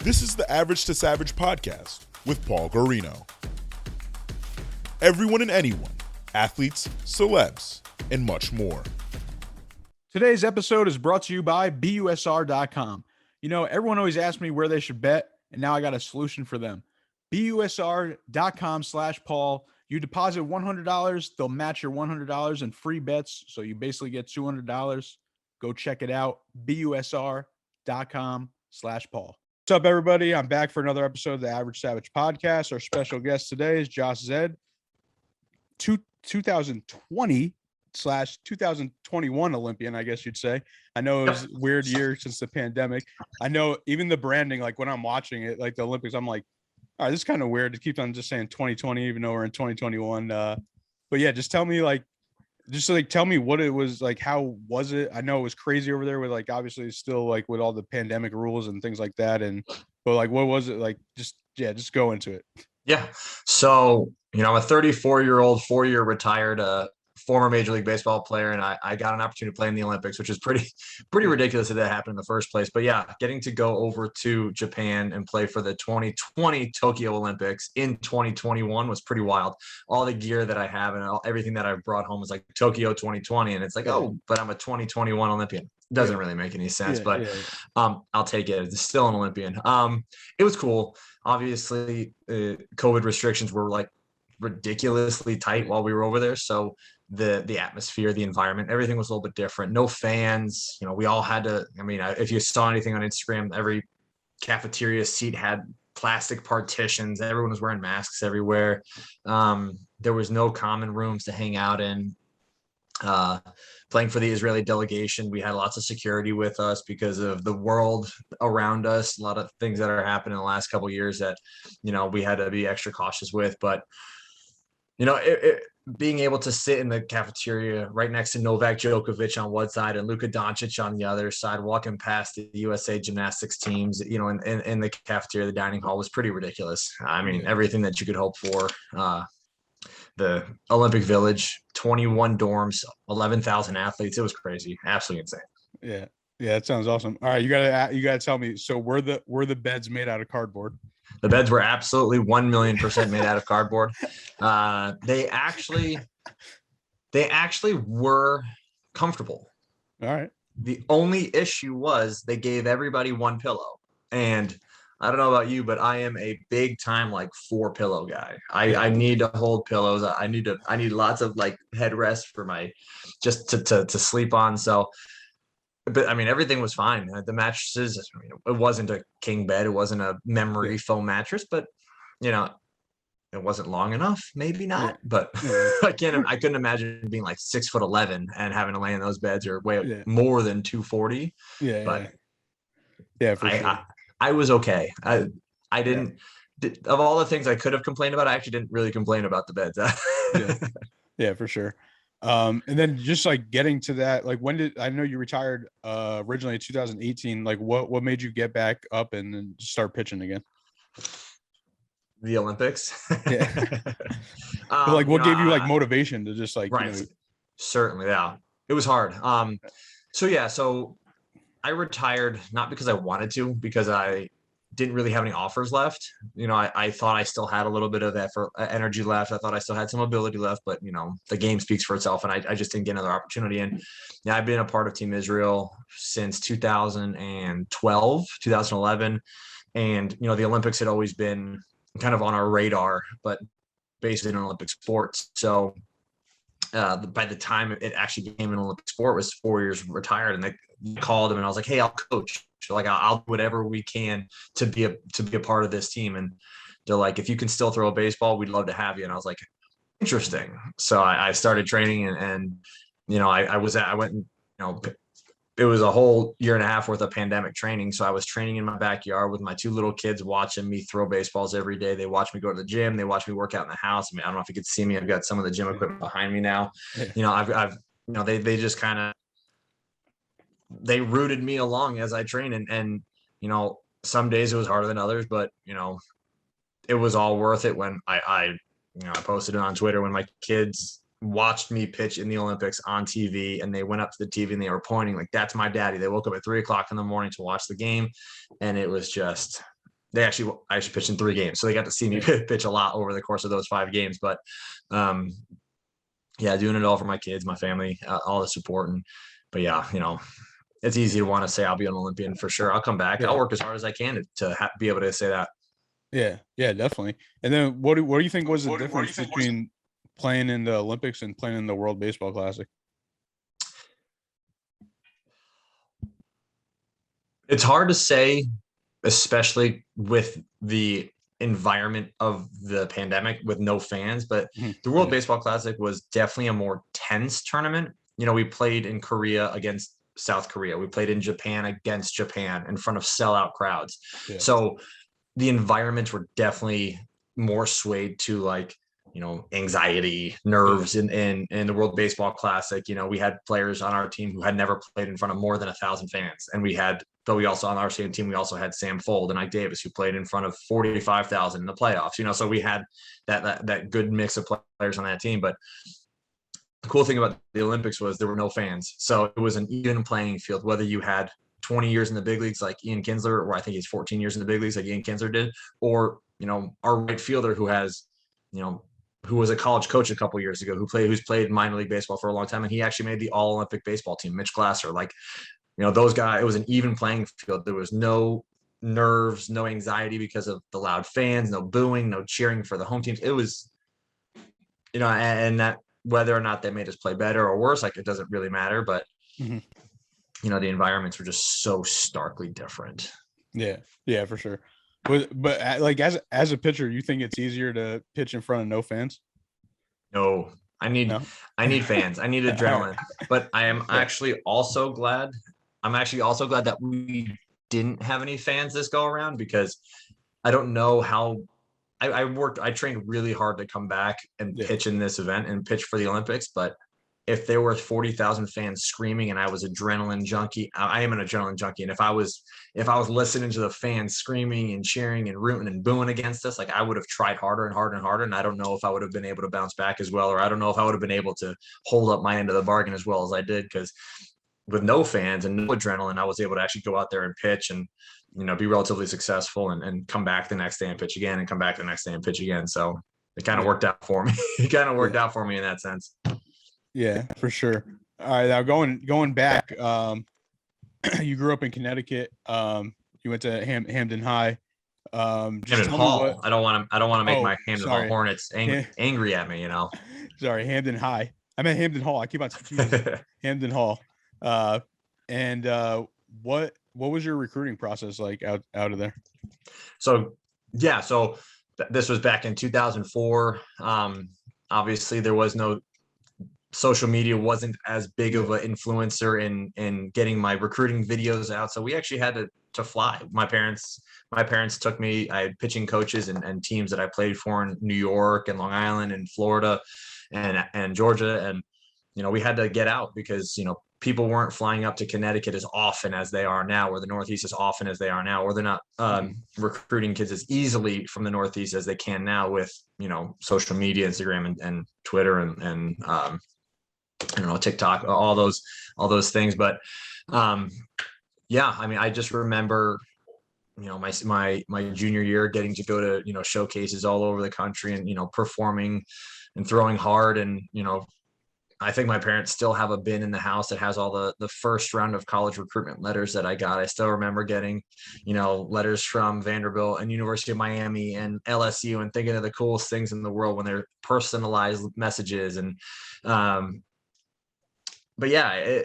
This is the Average to Savage podcast with Paul Guarino. Everyone and anyone, athletes, celebs, and much more. Today's episode is brought to you by BUSR.com. You know, everyone always asks me where they should bet, and now I got a solution for them. BUSR.com/Paul. You deposit $100, they'll match your $100 in free bets, so you basically get $200. Go check it out, BUSR.com/Paul. What's up, everybody? I'm back for another episode of the Average Savage podcast. Our special guest today is Josh Zeid, 2020/2021 Olympian, I guess you'd say. I know it was a weird year since the pandemic. I know even the branding, like when I'm watching it, like the Olympics, I'm like, all right, this is kind of weird. It keeps on just saying 2020, even though we're in 2021. But yeah, just tell me tell me what it was like. How was it? I know it was crazy over there with like, obviously still like with all the pandemic rules and things like that. But like, what was it like? Just go into it. Yeah. So, I'm a 34-year-old, 4-year retired, former Major League Baseball player, and I got an opportunity to play in the Olympics, which is pretty ridiculous that happened in the first place. But yeah, getting to go over to Japan and play for the 2020 Tokyo Olympics in 2021 was pretty wild. All the gear that I have and everything that I've brought home is like Tokyo 2020, and it's like, oh, but I'm a 2021 Olympian. Doesn't really make any sense, but I'll take it. It's still an Olympian. It was cool. Obviously, COVID restrictions were like ridiculously tight while we were over there, so the atmosphere, the environment, everything was a little bit different. No fans, we all had to, if you saw anything on Instagram, every cafeteria seat had plastic partitions. Everyone was wearing masks everywhere. There was no common rooms to hang out in. Playing for the Israeli delegation, we had lots of security with us because of the world around us, a lot of things that are happening in the last couple of years that we had to be extra cautious with. But being able to sit in the cafeteria right next to Novak Djokovic on one side and Luka Doncic on the other side, walking past the USA gymnastics teams, in the cafeteria, the dining hall, was pretty ridiculous. Everything that you could hope for. The Olympic Village, 21 dorms, 11,000 athletes. It was crazy. Absolutely insane. Yeah. Yeah. That sounds awesome. All right. You gotta tell me. So were the beds made out of cardboard? The beds were absolutely 1,000,000% made out of cardboard. They actually were comfortable. All right. The only issue was they gave everybody one pillow. And I don't know about you, but I am a big time like 4-pillow guy. I need to hold pillows. I need lots of like headrest for my just to sleep on. So, but everything was fine. The mattresses, it wasn't a king bed. It wasn't a memory foam mattress, but it wasn't long enough. Maybe not, but I couldn't imagine being like 6'11" and having to lay in those beds or weigh more than 240. For sure. I was okay. I didn't, of all the things I could have complained about, I actually didn't really complain about the beds. Yeah, for sure. And then just like getting to that, like I know you retired originally in 2018, like what made you get back up and then start pitching again? The Olympics. Yeah. But like what gave you like motivation to just like, right. Certainly. Yeah. It was hard. So I retired not because I wanted to, because I didn't really have any offers left. I thought I still had a little bit of energy left. I thought I still had some ability left, but the game speaks for itself, and I just didn't get another opportunity. And I've been a part of Team Isreal since 2012, 2011. And, the Olympics had always been kind of on our radar, but basically an Olympic sport. So by the time it actually became an Olympic sport, was 4 years retired, and they called him and I was like, hey, I'll coach. So like, I'll do whatever we can to be a part of this team. And they're like, if you can still throw a baseball, we'd love to have you. And I was like, interesting. So I started training and I went and, it was a whole year and a half worth of pandemic training. So I was training in my backyard with my 2 little kids, watching me throw baseballs every day. They watch me go to the gym. They watch me work out in the house. I don't know if you could see me. I've got some of the gym equipment behind me now. They just kind of, they rooted me along as I trained, and some days it was harder than others, but it was all worth it when I posted it on Twitter when my kids watched me pitch in the Olympics on TV, and they went up to the TV and they were pointing like, that's my daddy. They woke up at 3:00 in the morning to watch the game. And it was just, I actually pitched in 3 games. So they got to see me pitch a lot over the course of those 5 games. But yeah, doing it all for my kids, my family, all the support. But yeah, it's easy to want to say I'll be an Olympian for sure. I'll come back. I'll work as hard as I can to be able to say that. Yeah, definitely. And then what do you think was the difference between playing in the Olympics and playing in the World Baseball Classic? It's hard to say, especially with the environment of the pandemic with no fans, but the World Baseball Classic was definitely a more tense tournament. We played in Korea against South Korea. We played in Japan against Japan in front of sellout crowds. Yeah. So the environments were definitely more swayed to like, anxiety, nerves in the World Baseball Classic. We had players on our team who had never played in front of more than 1,000 fans. And but we also, on our same team, we also had Sam Fold and Ike Davis, who played in front of 45,000 in the playoffs, so we had that good mix of players on that team. But the cool thing about the Olympics was there were no fans. So it was an even playing field, whether you had 20 years in the big leagues like Ian Kinsler, or I think he's 14 years in the big leagues like Ian Kinsler did, or, our right fielder who has, who was a college coach a couple years ago, who's played minor league baseball for a long time. And he actually made the all Olympic baseball team, Mitch Glasser. Like, those guys, it was an even playing field. There was no nerves, no anxiety because of the loud fans, no booing, no cheering for the home teams. It was, and that whether or not they made us play better or worse, like it doesn't really matter. But, the environments were just so starkly different. Yeah, for sure. But like as a pitcher, you think it's easier to pitch in front of no fans? No, I need fans. I need adrenaline. But I am actually also glad. I'm actually also glad that we didn't have any fans this go around, because I don't know how I trained really hard to come back and pitch in this event and pitch for the Olympics. But if there were 40,000 fans screaming and I was adrenaline junkie, I am an adrenaline junkie. And if I was listening to the fans screaming and cheering and rooting and booing against us, like I would have tried harder and harder and harder. And I don't know if I would have been able to bounce back as well, or I don't know if I would have been able to hold up my end of the bargain as well as I did. Because with no fans and no adrenaline, I was able to actually go out there and pitch and, be relatively successful and come back the next day and pitch again and come back the next day and pitch again. So it kind of worked out for me. It kind of worked out for me in that sense. Yeah, for sure. All right, now going back, you grew up in Connecticut. You went to Hamden High. Hamden Hall. I don't want to make my Hamden Hall Hornets angry at me. Sorry, Hamden High. I meant Hamden Hall. I keep on Hamden Hall. And what was your recruiting process like out of there? So this was back in 2004. Obviously, there was no social media, wasn't as big of an influencer in getting my recruiting videos out. So we actually had to fly. My parents took me. I had pitching coaches and teams that I played for in New York and Long Island and Florida and Georgia. And, we had to get out because, people weren't flying up to Connecticut as often as they are now, or the Northeast as often as they are now, or they're not recruiting kids as easily from the Northeast as they can now with, social media, Instagram and Twitter and TikTok, all those things. But I just remember, my junior year getting to go to, showcases all over the country and, performing and throwing hard. And, I think my parents still have a bin in the house that has all the first round of college recruitment letters that I got. I still remember getting, letters from Vanderbilt and University of Miami and LSU and thinking of the coolest things in the world when they're personalized messages. And, but yeah,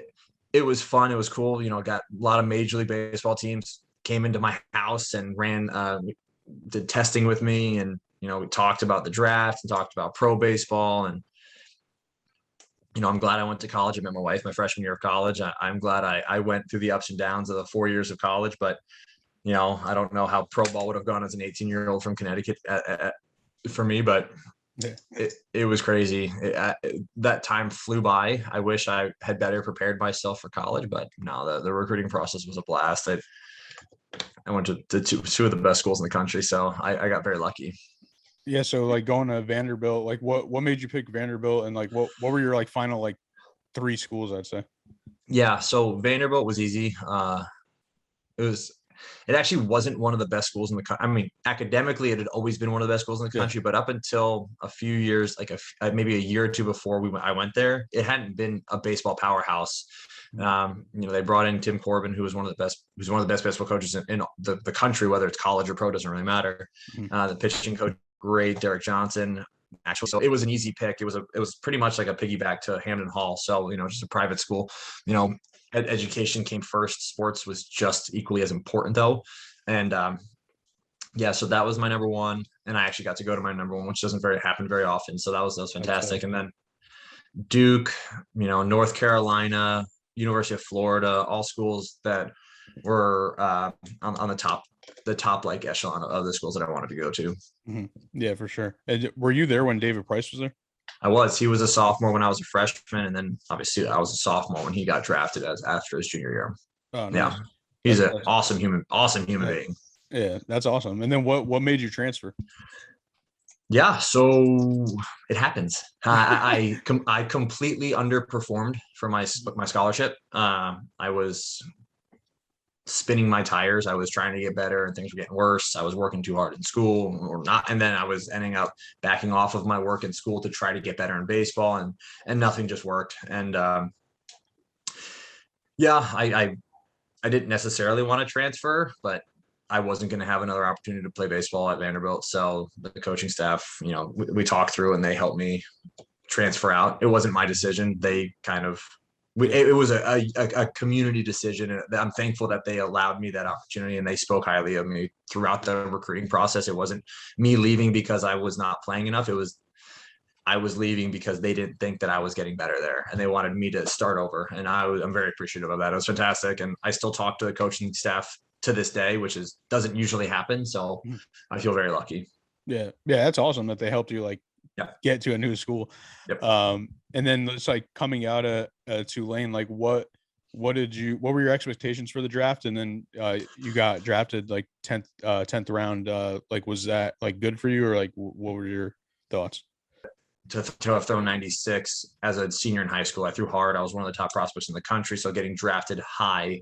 it was fun. It was cool. Got a lot of Major League Baseball teams came into my house and did testing with me. And, we talked about the draft and talked about pro baseball. And, I'm glad I went to college. I met my wife my freshman year of college. I'm glad I went through the ups and downs of the 4 years of college, but, I don't know how pro ball would have gone as an 18-year-old from Connecticut for me, but it was crazy. That time flew by. I wish I had better prepared myself for college, but no, the recruiting process was a blast. I went to two of the best schools in the country, so I got very lucky. Yeah. So like going to Vanderbilt, like what made you pick Vanderbilt, and like what were your like final like three schools, I'd say? Yeah, so Vanderbilt was easy. It was it actually wasn't one of the best schools in the country. I mean, academically, it had always been one of the best schools in the Yeah. country, but up until a few years, like maybe a year or two before I went there, it hadn't been a baseball powerhouse. They brought in Tim Corbin, who was who's one of the best baseball coaches in the country, whether it's college or pro, doesn't really matter. The pitching coach, great, Derek Johnson. Actually, so it was an easy pick. It was pretty much like a piggyback to Hamden Hall. So, just a private school, education came first. Sports was just equally as important though. And yeah, so that was my number one. And I actually got to go to my number one, which doesn't happen very often. So that was fantastic. And then Duke, North Carolina, University of Florida, all schools that were on the top like echelon of the schools that I wanted to go to. Yeah, for sure. And were you there when David Price was there? He was a sophomore when I was a freshman, and then obviously I was a sophomore when he got drafted after his junior year. Oh, nice. Yeah, he's an awesome human being. Yeah, that's awesome. And then what made you transfer? Yeah, so it happens. I completely underperformed for my scholarship. I was spinning my tires. I was trying to get better and things were getting worse. I was working too hard in school or not. And then I was ending up backing off of my work in school to try to get better in baseball, and nothing just worked. And I didn't necessarily want to transfer, but I wasn't going to have another opportunity to play baseball at Vanderbilt. So the coaching staff, we talked through and they helped me transfer out. It wasn't my decision. They kind of, it was a community decision. And I'm thankful that they allowed me that opportunity, and they spoke highly of me throughout the recruiting process. It wasn't me leaving because I was not playing enough. I was leaving because they didn't think that I was getting better there, and they wanted me to start over. And I'm very appreciative of that. It was fantastic. And I still talk to the coaching staff to this day, which doesn't usually happen. So I feel very lucky. Yeah. Yeah. That's awesome that they helped you get to a new school. Yep. And then it's like coming out of Tulane, like what were your expectations for the draft? And then you got drafted like 10th round. Like, was that like good for you, or like what were your thoughts? To have thrown 96 as a senior in high school, I threw hard. I was one of the top prospects in the country. So getting drafted high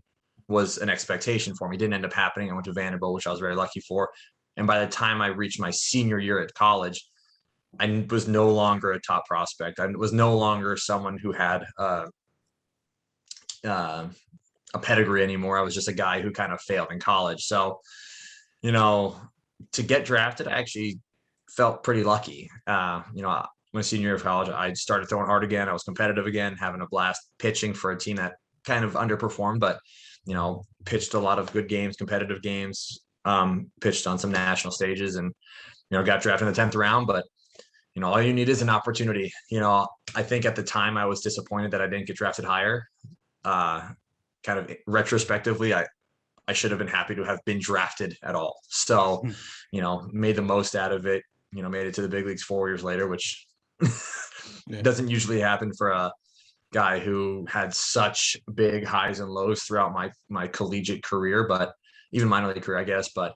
was an expectation for me. It didn't end up happening. I went to Vanderbilt, which I was very lucky for. And by the time I reached my senior year at college, I was no longer a top prospect. I was no longer someone who had a pedigree anymore. I was just a guy who kind of failed in college. So, to get drafted, I actually felt pretty lucky. My senior year of college, I started throwing hard again. I was competitive again, having a blast pitching for a team that kind of underperformed, but pitched a lot of good games, competitive games, pitched on some national stages, and, got drafted in the 10th round. But, all you need is an opportunity. I think at the time I was disappointed that I didn't get drafted higher. Kind of retrospectively, I should have been happy to have been drafted at all. So, made the most out of it, made it to the big leagues 4 years later, which doesn't usually happen for a guy who had such big highs and lows throughout my collegiate career, but even minor league career, I guess. But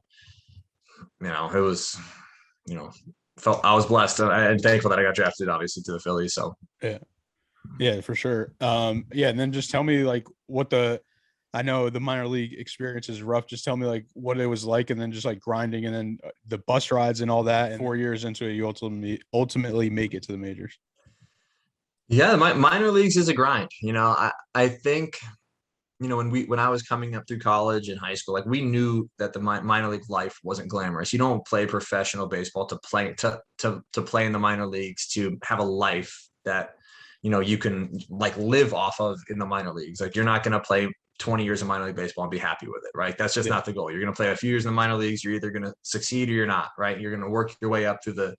it was, I was blessed and thankful that I got drafted, obviously, to the Phillies. So yeah, for sure. And then just tell me like I know the minor league experience is rough. Just tell me like what it was like, and then just like grinding, and then the bus rides and all that. And 4 years into it, you ultimately make it to the majors. Yeah, my minor leagues is a grind. I think, when I was coming up through college and high school, like we knew that the minor league life wasn't glamorous. You don't play professional baseball to play in the minor leagues, to have a life that, you can like live off of in the minor leagues. Like you're not going to play 20 years of minor league baseball and be happy with it, right? That's just not the goal. You're going to play a few years in the minor leagues. You're either going to succeed or you're not, right? You're going to work your way up through the,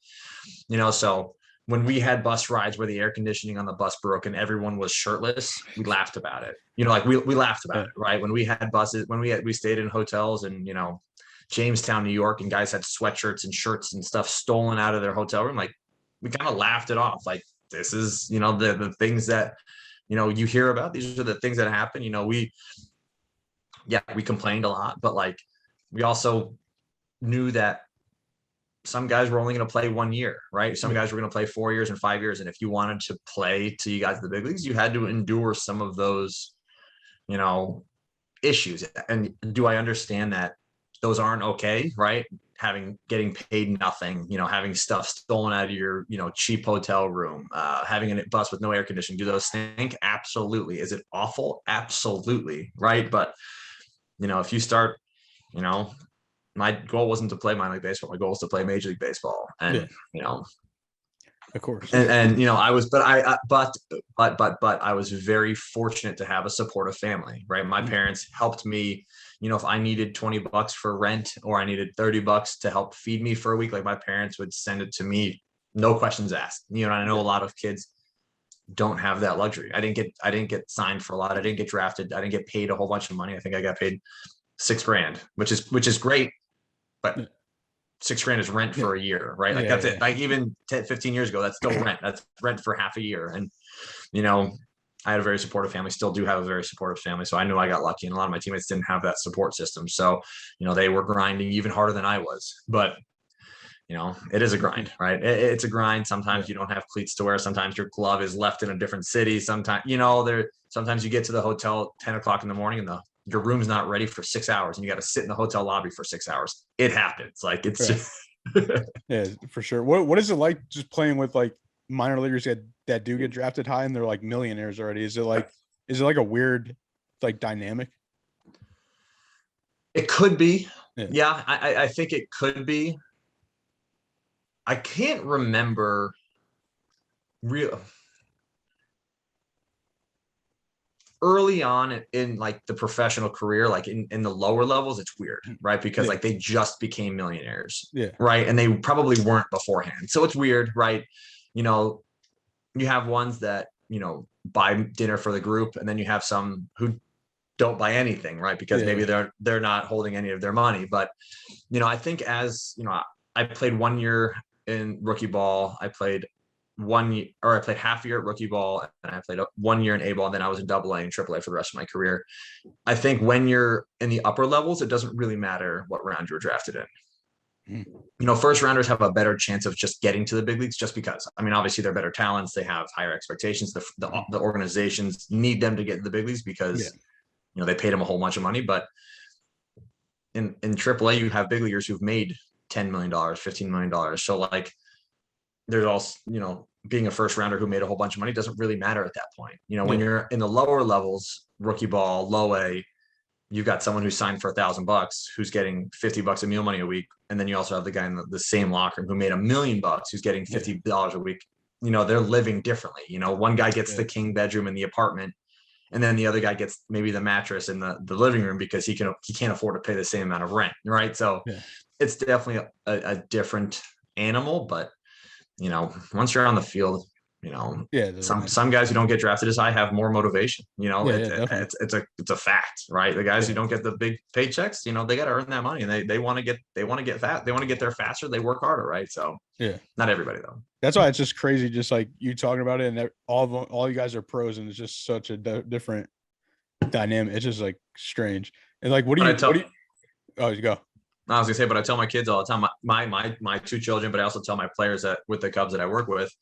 so when we had bus rides where the air conditioning on the bus broke and everyone was shirtless, we laughed about it. We laughed about it, right? When we had buses, we stayed in hotels in, Jamestown, New York, and guys had sweatshirts and shirts and stuff stolen out of their hotel room. Like we kind of laughed it off. Like this is, the things that, you hear about. These are the things that happen. We complained a lot, but like we also knew that some guys were only going to play 1 year, right? Some guys were going to play 4 years and 5 years. And if you wanted to play till you got to the big leagues, you had to endure some of those, you know, issues. And do I understand that those aren't okay, right? Getting paid nothing, you know, having stuff stolen out of your, you know, cheap hotel room, having a bus with no air conditioning. Do those stink? Absolutely. Is it awful? Absolutely. Right. But, you know, if you start, you know, my goal wasn't to play minor league baseball. My goal was to play Major League Baseball. And, you know, of course. And you know, I was, but I was very fortunate to have a supportive family, right? My parents helped me, you know, if I needed $20 for rent or I needed $30 to help feed me for a week, like my parents would send it to me, no questions asked. You know, and I know a lot of kids don't have that luxury. I didn't get signed for a lot. I didn't get drafted. I didn't get paid a whole bunch of money. I think I got paid $6,000, which is great, but $6,000 is rent for a year, right? Like that's it. Like even 10, 15 years ago, that's still rent. That's rent for half a year. And, you know, I had a very supportive family, still do have a very supportive family. So I knew I got lucky, and a lot of my teammates didn't have that support system. So, you know, they were grinding even harder than I was, but you know, it is a grind, right? It's a grind. Sometimes you don't have cleats to wear. Sometimes your glove is left in a different city. Sometimes, you know, sometimes you get to the hotel 10 o'clock in the morning and your room's not ready for 6 hours and you got to sit in the hotel lobby for 6 hours. It happens. Like it's just yeah, for sure. What is it like just playing with like minor leaguers that do get drafted high and they're like millionaires already? Is it like a weird like dynamic? It could be. Yeah, I think it could be. I can't remember early on in like the professional career, like in the lower levels, it's weird, right? Because like they just became millionaires, right? And they probably weren't beforehand. So it's weird, right? You know, you have ones that, you know, buy dinner for the group, and then you have some who don't buy anything, right? Because maybe they're not holding any of their money. But, you know, I think as, you know, I played 1 year in rookie ball. I played half a year at rookie ball, and I played 1 year in A ball. And then I was in AA and AAA for the rest of my career. I think when you're in the upper levels, it doesn't really matter what round you were drafted in. You know, first rounders have a better chance of just getting to the big leagues just because, I mean, obviously they're better talents. They have higher expectations. The organizations need them to get to the big leagues because, you know, they paid them a whole bunch of money. But in AAA, you have big leaguers who've made $10 million, $15 million. So like there's also, you know, being a first rounder who made a whole bunch of money doesn't really matter at that point. You know, when you're in the lower levels, rookie ball, low A, you've got someone who's signed for $1,000 who's getting $50 of meal money a week. And then you also have the guy in the same locker room who made $1 million who's getting $50 a week. You know, they're living differently. You know, one guy gets the king bedroom in the apartment, and then the other guy gets maybe the mattress in the living room because he can't afford to pay the same amount of rent. Right. So it's definitely a different animal, but you know, once you're on the field, you know, some guys who don't get drafted as high have more motivation. You know, it's a fact, right? The guys who don't get the big paychecks, you know, they got to earn that money, and they want to get fat. They want to get there faster. They work harder, right? So not everybody though. That's why it's just crazy, just like you talking about it, and all you guys are pros, and it's just such a different dynamic. It's just like strange. And like, what do you? Oh, you go. I was gonna say, but I tell my kids all the time, my two children, but I also tell my players that with the Cubs that I work with,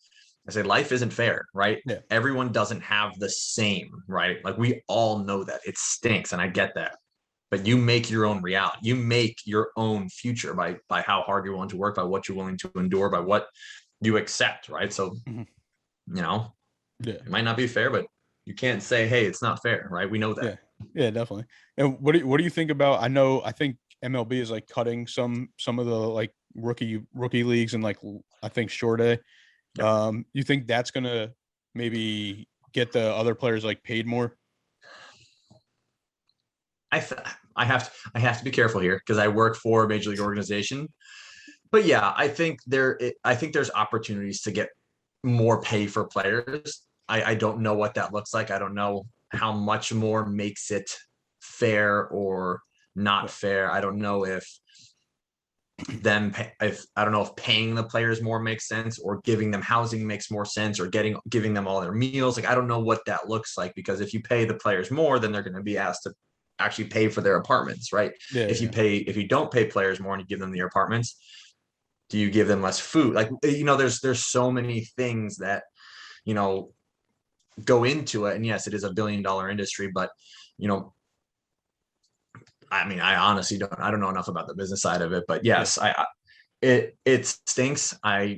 I say life isn't fair, right? Everyone doesn't have the same, right? Like we all know that it stinks, and I get that. But you make your own reality. You make your own future by how hard you're willing to work, by what you're willing to endure, by what you accept, right? So, you know, it might not be fair, but you can't say, hey, it's not fair, right? We know that. Yeah, definitely. And what do you think about? I think MLB is like cutting some of the like rookie leagues and like I think short A. You think that's gonna maybe get the other players like paid more? I have to be careful here because I work for a major league organization. But yeah, I think there's opportunities to get more pay for players. I don't know what that looks like. I don't know how much more makes it fair or not fair. I don't know if paying the players more makes sense, or giving them housing makes more sense, or giving them all their meals. Like I don't know what that looks like, because if you pay the players more, then they're going to be asked to actually pay for their apartments, right? If you don't pay players more and you give them their apartments, Do you give them less food? Like, there's so many things that, go into it. And yes, it is $1 billion industry, but, I mean, I don't know enough about the business side of it, but yes, it stinks. I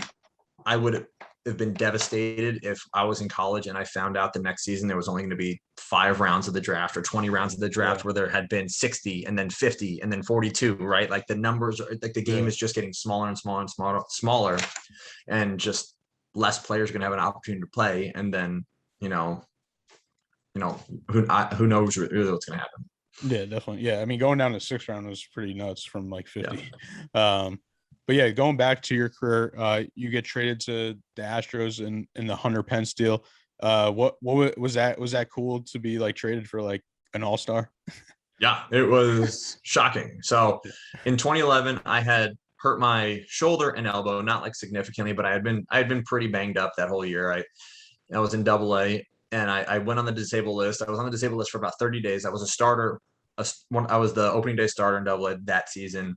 would have been devastated if I was in college and I found out the next season there was only going to be 5 rounds of the draft or 20 rounds of the draft where there had been 60 and then 50 and then 42, right? Like the numbers are like the game is just getting smaller and smaller and smaller, and just less players are going to have an opportunity to play. And then, who knows really what's going to happen. Yeah, definitely. Yeah. I mean, going down to 6th round was pretty nuts from like 50. Yeah. But yeah, going back to your career, you get traded to the Astros in the Hunter Pence deal. What was that? Was that cool to be like traded for like an all-star? Yeah, it was shocking. So in 2011, I had hurt my shoulder and elbow, not like significantly, but I had been pretty banged up that whole year. I was in Double-A, and I went on the disabled list. I was on the disabled list for about 30 days. I was a starter. I was the opening day starter in Double-A that season.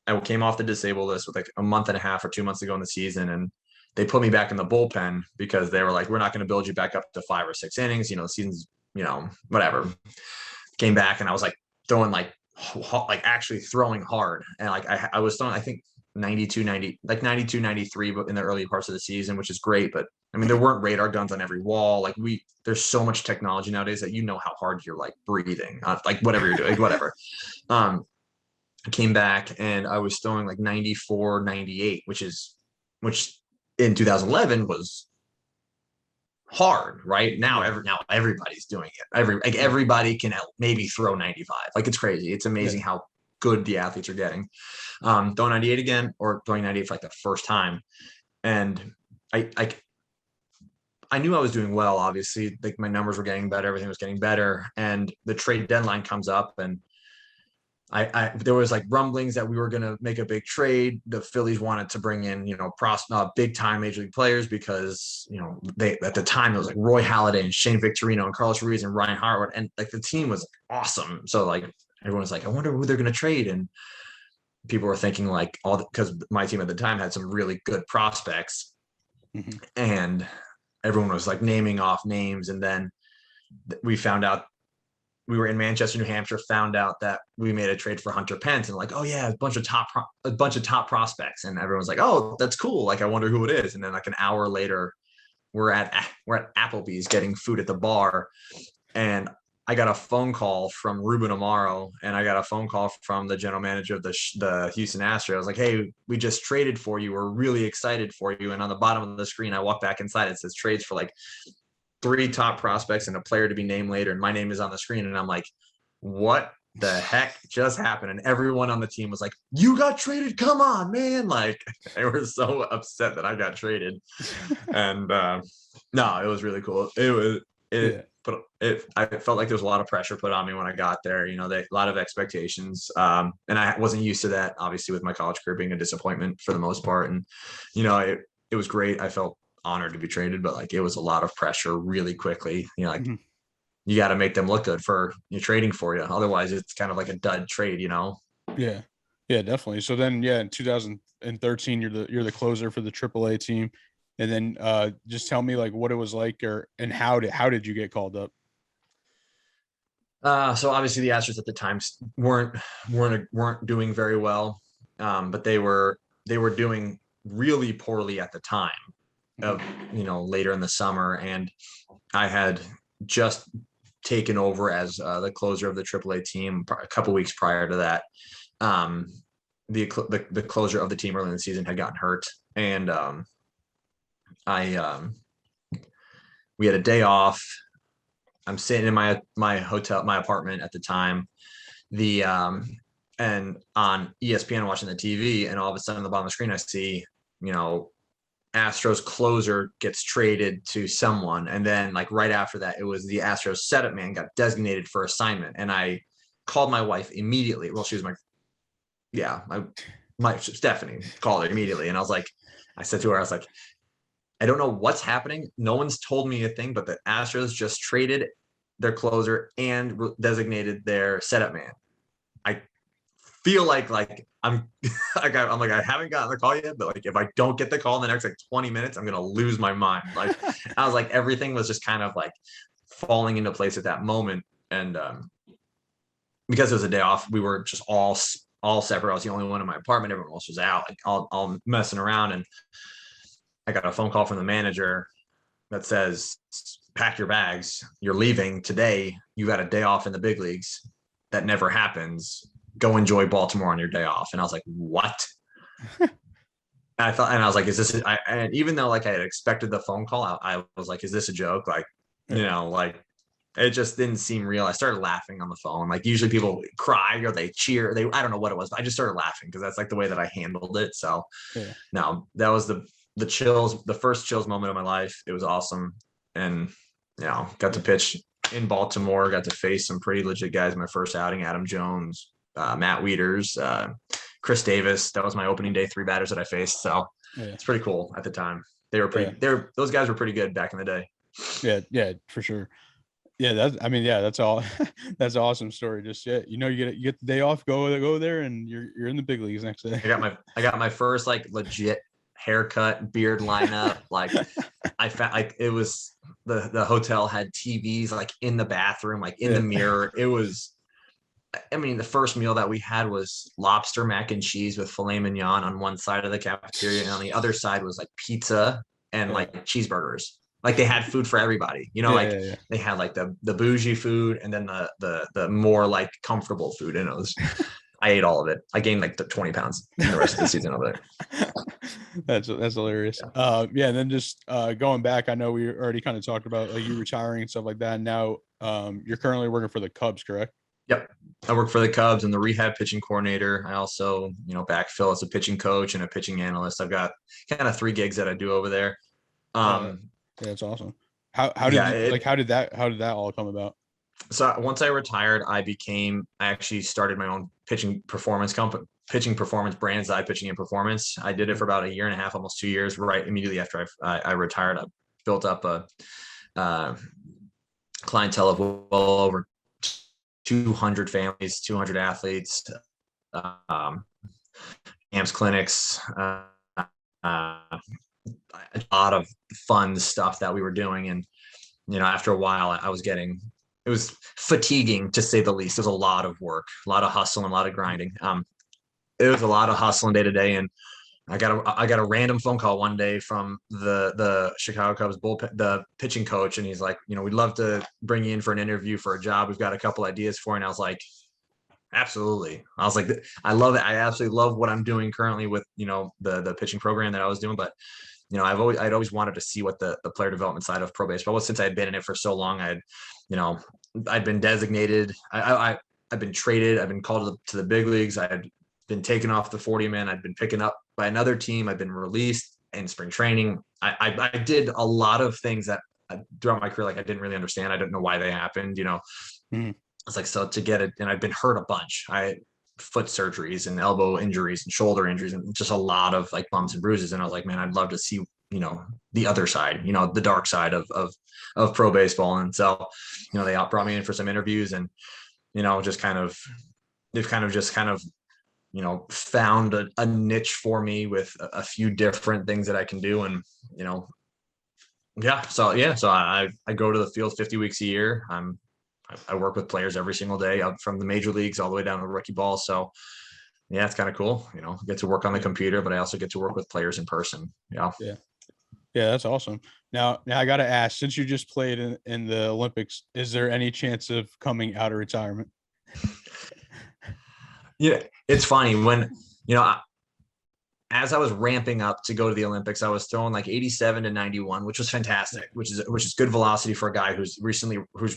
I came off the disabled list with like a month and a half or 2 months ago in the season, and they put me back in the bullpen because they were like, we're not going to build you back up to 5 or 6 innings. The season's, whatever. Came back and I was like throwing like actually throwing hard. And like I was throwing, I think 92, 93, but in the early parts of the season, which is great. But I mean, there weren't radar guns on every wall. Like there's so much technology nowadays that how hard you're like breathing, like whatever you're doing, whatever. I came back and I was throwing like 94, 98, which in 2011 was hard, right? Now everybody's doing it. Everybody can maybe throw 95. Like it's crazy. It's amazing how good the athletes are getting. Throwing 98 again, or throwing 98 for like the first time. And I knew I was doing well, obviously. Like my numbers were getting better, everything was getting better. And the trade deadline comes up, and there was like rumblings that we were going to make a big trade. The Phillies wanted to bring in, big time major league players because, they, at the time it was like Roy Halladay and Shane Victorino and Carlos Ruiz and Ryan Harwood. And like the team was awesome. So like, everyone's like, I wonder who they're going to trade. And people were thinking like because my team at the time had some really good prospects, and everyone was like naming off names. And then we found out, we were in Manchester, New Hampshire, found out that we made a trade for Hunter Pence, and like, oh yeah, a bunch of top prospects. And everyone's like, oh, that's cool. Like, I wonder who it is. And then like an hour later, we're at Applebee's getting food at the bar. And I got a phone call from Ruben Amaro, and I got a phone call from the general manager of the Houston Astros. I was like, hey, we just traded for you. We're really excited for you. And on the bottom of the screen, I walk back inside. It says trades for like 3 top prospects and a player to be named later. And my name is on the screen. And I'm like, what the heck just happened? And everyone on the team was like, you got traded. Come on, man. Like they were so upset that I got traded. And no, it was really cool. I felt like there was a lot of pressure put on me when I got there. A lot of expectations. And I wasn't used to that, obviously, with my college career being a disappointment for the most part. And, it was great. I felt honored to be traded, but like it was a lot of pressure really quickly. You got to make them look good for trading for you. Otherwise, it's kind of like a dud trade, Yeah, definitely. So then, in 2013, you're the closer for the AAA team, and then just tell me like what it was like, and how did you get called up? So obviously the Astros at the time weren't doing very well, but they were doing really poorly at the time. Later in the summer, and I had just taken over as the closer of the AAA team a couple weeks prior to that. The closer of the team early in the season had gotten hurt, and we had a day off. I'm sitting in my apartment at the time, and on ESPN watching the TV, and all of a sudden on the bottom of the screen I see, Astros closer gets traded to someone. And then like right after that, it was the Astros setup man got designated for assignment. And I called my wife immediately. Well, she was my Stephanie called her immediately. And I said to her, I was like, I don't know what's happening. No one's told me a thing, but the Astros just traded their closer and designated their setup man. I feel like I'm I'm like, I haven't gotten the call yet, but like if I don't get the call in the next like 20 minutes, I'm gonna lose my mind. Like I was like, everything was just kind of like falling into place at that moment. And because it was a day off, we were just all separate. I was the only one in my apartment. Everyone else was out, like all messing around. And I got a phone call from the manager that says, pack your bags. You're leaving today. You got a day off in the big leagues. That never happens. Go enjoy Baltimore on your day off. And I was like, what? And I was like, is this, and even though like I had expected the phone call, I was like, is this a joke? Like, like it just didn't seem real. I started laughing on the phone. Like usually people cry or they cheer. I don't know what it was, but I just started laughing because that's like the way that I handled it. So no, that was the chills, the first chills moment of my life. It was awesome. And, got to pitch in Baltimore, got to face some pretty legit guys. My first outing, Adam Jones, Matt Wieters, Chris Davis. That was my opening day 3 batters that I faced. So it's pretty cool at the time. They were pretty, those guys were pretty good back in the day. Yeah, for sure. Yeah, that's all. That's an awesome story. Just you get the day off, go there, and you're in the big leagues next day. I got my first like legit haircut, beard lineup. Like I found like it was the hotel had TVs like in the bathroom, like in the mirror. It was, I mean, the first meal that we had was lobster mac and cheese with filet mignon on one side of the cafeteria, and on the other side was like pizza and like cheeseburgers. Like they had food for everybody, they had like the bougie food and then the more like comfortable food. And I ate all of it. I gained like 20 pounds in the rest of the season over there. That's hilarious. And then just going back, I know we already kind of talked about like you retiring and stuff like that. Now you're currently working for the Cubs, correct? Yep. I work for the Cubs and the rehab pitching coordinator. I also, backfill as a pitching coach and a pitching analyst. I've got kind of 3 gigs that I do over there. Yeah, that's awesime. How did that all come about? So once I retired, I actually started my own pitching performance brand, Zeid Pitching and Performance. I did it for about 1.5 years, almost 2 years, right immediately after I retired. I built up a clientele of well over 200 families, 200 athletes, AMS clinics, a lot of fun stuff that we were doing. And, after a while it was fatiguing to say the least. There's a lot of work, a lot of hustle and a lot of grinding. It was a lot of hustling day to day. And I got a random phone call one day from the Chicago Cubs the pitching coach. And he's like, we'd love to bring you in for an interview for a job. We've got a couple ideas for you. And I was like, absolutely. I was like, I love it. I absolutely love what I'm doing currently with, the pitching program that I was doing. But, I'd always wanted to see what the player development side of pro baseball was. Since I had been in it for so long, I'd been designated. I've been traded. I've been called to the big leagues. I had been taken off the 40-man. I'd been picked up by another team. I've been released in spring training. I did a lot of things that throughout my career, like I didn't really understand. I didn't know why they happened, It's like, so to get it, and I've been hurt a bunch. I had foot surgeries and elbow injuries and shoulder injuries and just a lot of like bumps and bruises. And I was like, man, I'd love to see, the other side, the dark side of pro baseball. And so, they brought me in for some interviews and, they've found a niche for me with a few different things that I can do. And, so I go to the field 50 weeks a year. I work with players every single day, up from the major leagues all the way down to rookie ball. So yeah, it's kind of cool. Get to work on the computer, but I also get to work with players in person. Yeah. That's awesome. Now I got to ask, since you just played in the Olympics, is there any chance of coming out of retirement? Yeah, it's funny when, as I was ramping up to go to the Olympics, I was throwing like 87 to 91, which was fantastic, which is good velocity for a guy who's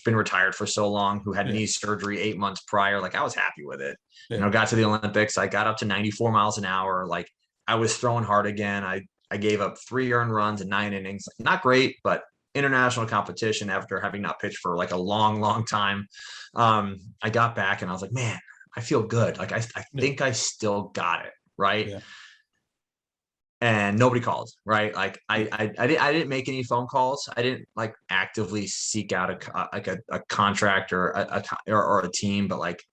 been retired for so long, who had knee surgery 8 months prior. Like I was happy with it. Got to the Olympics. I got up to 94 miles an hour. Like I was throwing hard again. I gave up 3 earned runs in 9 innings. Not great, but international competition after having not pitched for like a long, long time. I got back and I was like, man, I feel good. Like I think I still got it. Right. Yeah. And nobody called, right? Like I didn't make any phone calls. I didn't like actively seek out a contract or a team, but like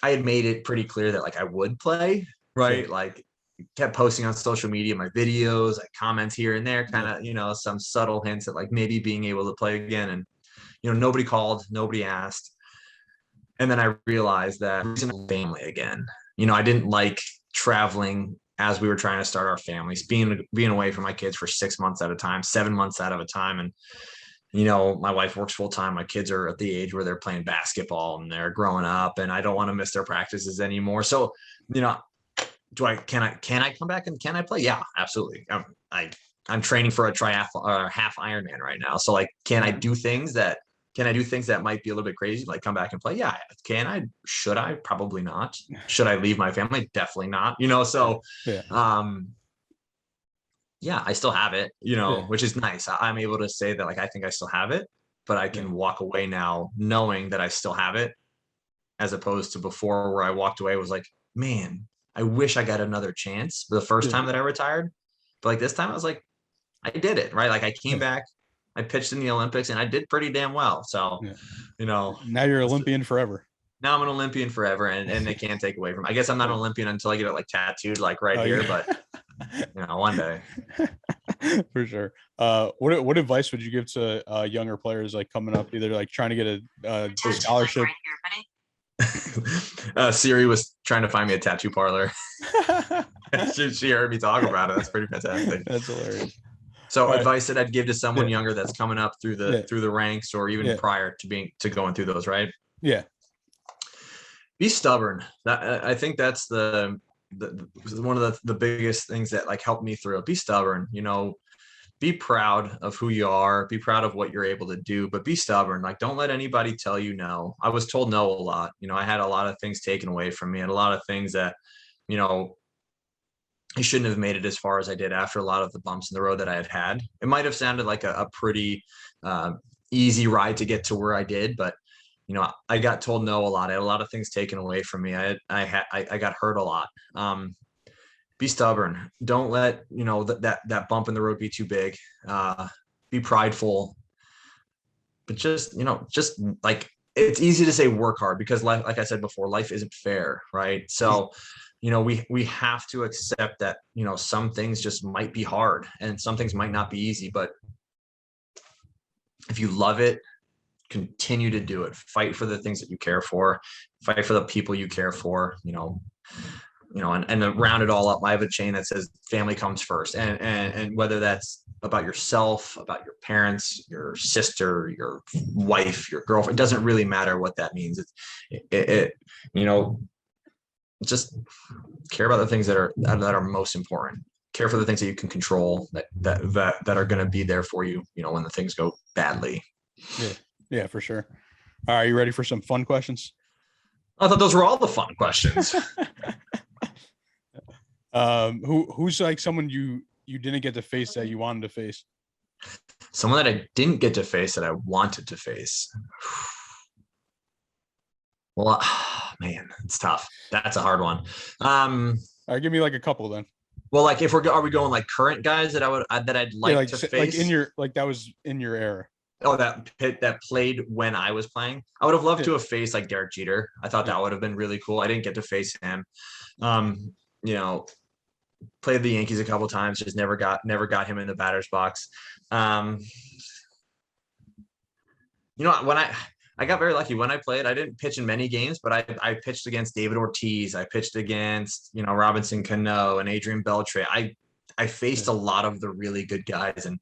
I had made it pretty clear that like I would play, right? Sure. Like kept posting on social media, my videos, like comments here and there, kind of, some subtle hints at like maybe being able to play again. And, nobody called, nobody asked. And then I realized that family again, I didn't like traveling as we were trying to start our families, being away from my kids for 6 months at a time, 7 months out of a time. And, my wife works full time. My kids are at the age where they're playing basketball and they're growing up, and I don't want to miss their practices anymore. So, can I come back and can I play? Yeah, absolutely. I'm training for a triathlon or half Ironman right now. So like, can I do things that might be a little bit crazy? Like come back and play? Yeah. Can I? Should I? Probably not. Should I leave my family? Definitely not. So, yeah, I still have it, which is nice. I'm able to say that like, I think I still have it, but I can walk away now knowing that I still have it, as opposed to before where I walked away was like, man, I wish I got another chance the first time that I retired. But like this time I was like, I did it, right? Like I came back, I pitched in the Olympics and I did pretty damn well. So, now you're Olympian forever. Now I'm an Olympian forever, and they can't take away from me. I guess I'm not an Olympian until I get it like tattooed like here, but one day. For sure. What advice would you give to younger players like coming up, either like trying to get a scholarship? Siri was trying to find me a tattoo parlor. she heard me talk about it. That's pretty fantastic. That's hilarious. So advice that I'd give to someone younger that's coming up through the ranks, or even prior to going through those, right? Yeah. Be stubborn. I think that's one of the biggest things that like helped me through it. Be stubborn. Be proud of who you are. Be proud of what you're able to do, but be stubborn. Like don't let anybody tell you no. I was told no a lot. I had a lot of things taken away from me, and a lot of things that I shouldn't have made it as far as I did after a lot of the bumps in the road that I had had. It might have sounded like a pretty easy ride to get to where I did, but I got told no a lot. I had a lot of things taken away from me. I got hurt a lot. Be stubborn. Don't let, that bump in the road be too big. Be prideful, but just like, it's easy to say work hard because life, like I said before, life isn't fair. Right. So, we have to accept that, some things just might be hard and some things might not be easy, but if you love it, continue to do it. Fight for the things that you care for, fight for the people you care for, and to round it all up, I have a chain that says family comes first. And whether that's about yourself, about your parents, your sister, your wife, your girlfriend, it doesn't really matter what that means. Just care about the things that are most important. Care for the things that you can control, that are going to be there for you, when the things go badly. Yeah, for sure. All right, you ready for some fun questions? I thought those were all the fun questions. Who's like someone you didn't get to face that you wanted to face? Someone that I didn't get to face that I wanted to face. Well, man, it's tough. That's a hard one. All right, give me like a couple then. Well, like if are we going like current guys that I'd like to face? Like that was in your era. Oh, that played when I was playing. I would have loved to have faced like Derek Jeter. I thought that would have been really cool. I didn't get to face him. Played the Yankees a couple of times, just never got him in the batter's box. When I got very lucky when I played, I didn't pitch in many games, but I pitched against David Ortiz. I pitched against, Robinson Cano and Adrian Beltre. I faced a lot of the really good guys, and,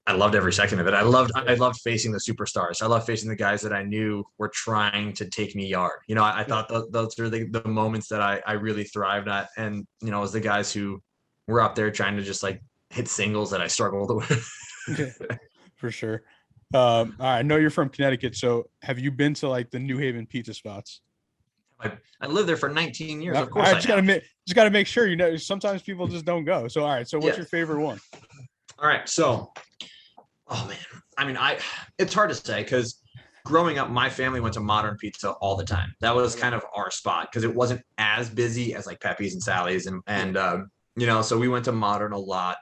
I loved every second of it. I loved facing the superstars. I loved facing the guys that I knew were trying to take me yard. I thought those are the moments that I really thrived at. And, it was the guys who were up there trying to just like hit singles that I struggled with. For sure. All right, I know you're from Connecticut. So have you been to like the New Haven pizza spots? I lived there for 19 years. Of course. I just gotta make sure, sometimes people just don't go. So, all right. So what's your favorite one? All right. So, oh man, I mean, it's hard to say because growing up, my family went to Modern Pizza all the time. That was kind of our spot because it wasn't as busy as like Pepe's and Sally's and so we went to Modern a lot.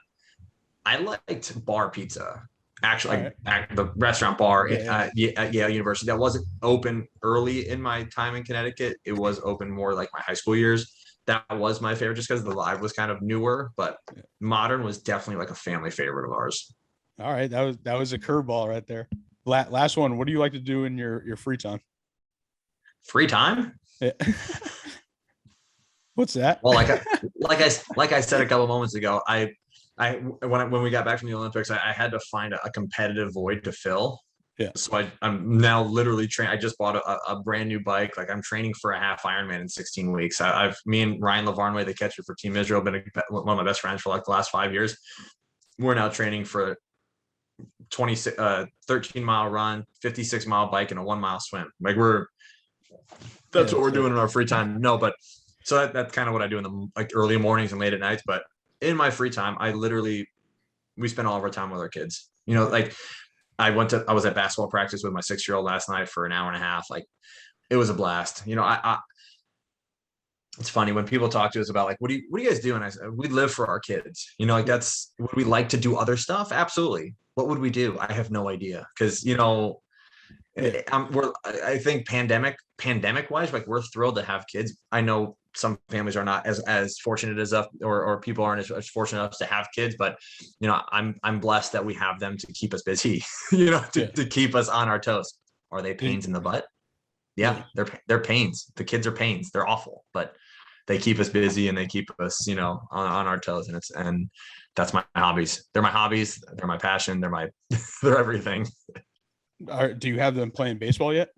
I liked bar pizza actually All right. the restaurant bar Yeah. at Yale University that wasn't open early in my time in Connecticut. It was open more like my high school years. That was my favorite just because the live was kind of newer, but modern was definitely like a family favorite of ours. All right. That was a curveball right there. Last one. What do you like to do in your free time? Free time? Yeah. What's that? Well, like I said a couple moments ago, when we got back from the Olympics, I had to find a competitive void to fill. Yeah. So I'm now literally training. I just bought a brand new bike. Like I'm training for a half Ironman in 16 weeks. Me and Ryan Lavarnway, the catcher for Team Israel, been one of my best friends for like the last 5 years. We're now training for 13-mile run, 56-mile bike, and a 1-mile swim. Like that's what we're doing in our free time. No, but so that's kind of what I do in the like early mornings and late at nights. But in my free time, we spend all of our time with our kids. Like I was at basketball practice with my 6-year-old last night for an hour and a half. Like it was a blast. It's funny when people talk to us about like, what do you guys do? And I said, we live for our kids. Like would we like to do other stuff? Absolutely. What would we do? I have no idea. Cause I think pandemic wise, like we're thrilled to have kids. I know some families are not as fortunate as us, or people aren't as fortunate enough to have kids, but I'm blessed that we have them to keep us busy, to keep us on our toes. Are they pains in the butt? Yeah, they're pains. The kids are pains. They're awful, but they keep us busy and they keep us, on our toes. And that's my hobbies. They're my hobbies. They're my passion. They're everything. Do you have them playing baseball yet?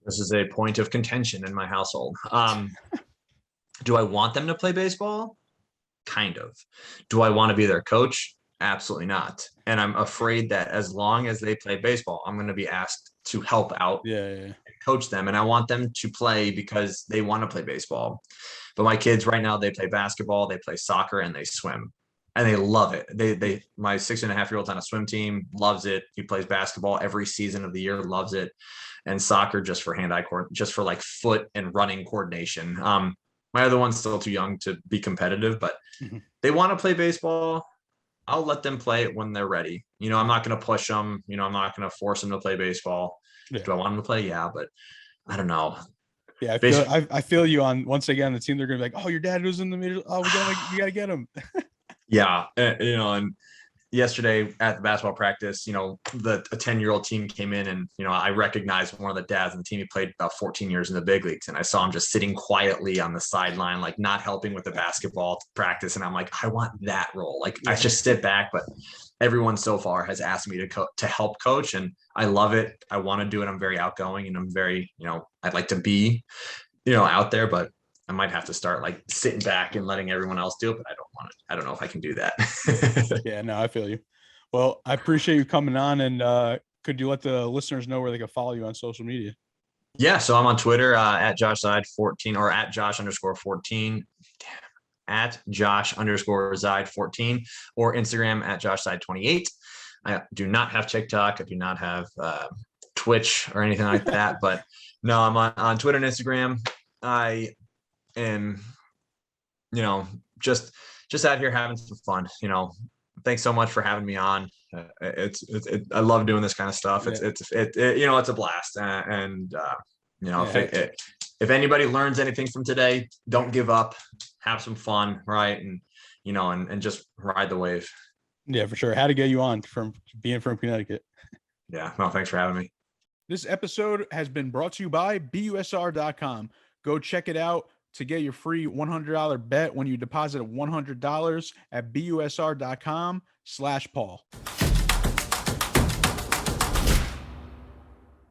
This is a point of contention in my household. Do I want them to play baseball? Kind of. Do I want to be their coach? Absolutely not. And I'm afraid that as long as they play baseball, I'm going to be asked to help out and coach them. And I want them to play because they want to play baseball. But my kids right now, they play basketball, they play soccer, and they swim. And they love it. My 6.5-year-old's on a swim team, loves it. He plays basketball every season of the year, loves it. And soccer just for hand-eye just for like foot and running coordination. My other one's still too young to be competitive, but they want to play baseball. I'll let them play it when they're ready. I'm not going to push them. I'm not going to force them to play baseball. Yeah. Do I want them to play? Yeah, but I don't know. Yeah, I feel you on once again the team. They're going to be like, oh, your dad was in the middle. Oh, we got to get him. Yeah, and yesterday at the basketball practice, a 10-year-old team came in, and I recognized one of the dads on the team. He played about 14 years in the big leagues, and I saw him just sitting quietly on the sideline, like not helping with the basketball practice. And I'm like, I want that role. Like I just sit back, but everyone so far has asked me to help coach, and I love it. I want to do it. I'm very outgoing, and I'm very, I'd like to be, out there, but I might have to start like sitting back and letting everyone else do it, but I don't want it. I don't know if I can do that. Yeah, no, I feel you. Well, I appreciate you coming on, and could you let the listeners know where they can follow you on social media? Yeah, so I'm on Twitter at Josh Zeid 14 or at Josh_14, at Josh_Zeid 14, or Instagram at Josh Zeid 28. I do not have TikTok. I do not have Twitch or anything like that, but no, I'm on Twitter and Instagram. I am, just out here having some fun. Thanks so much for having me on. I love doing this kind of stuff. It's a blast. If anybody learns anything from today, don't give up, have some fun. Right. And just ride the wave. Yeah, for sure. How to get you on from being from Connecticut. Yeah. Well, thanks for having me. This episode has been brought to you by BUSR.com. Go check it out to get your free $100 bet when you deposit $100 at BUSR.com/Paul.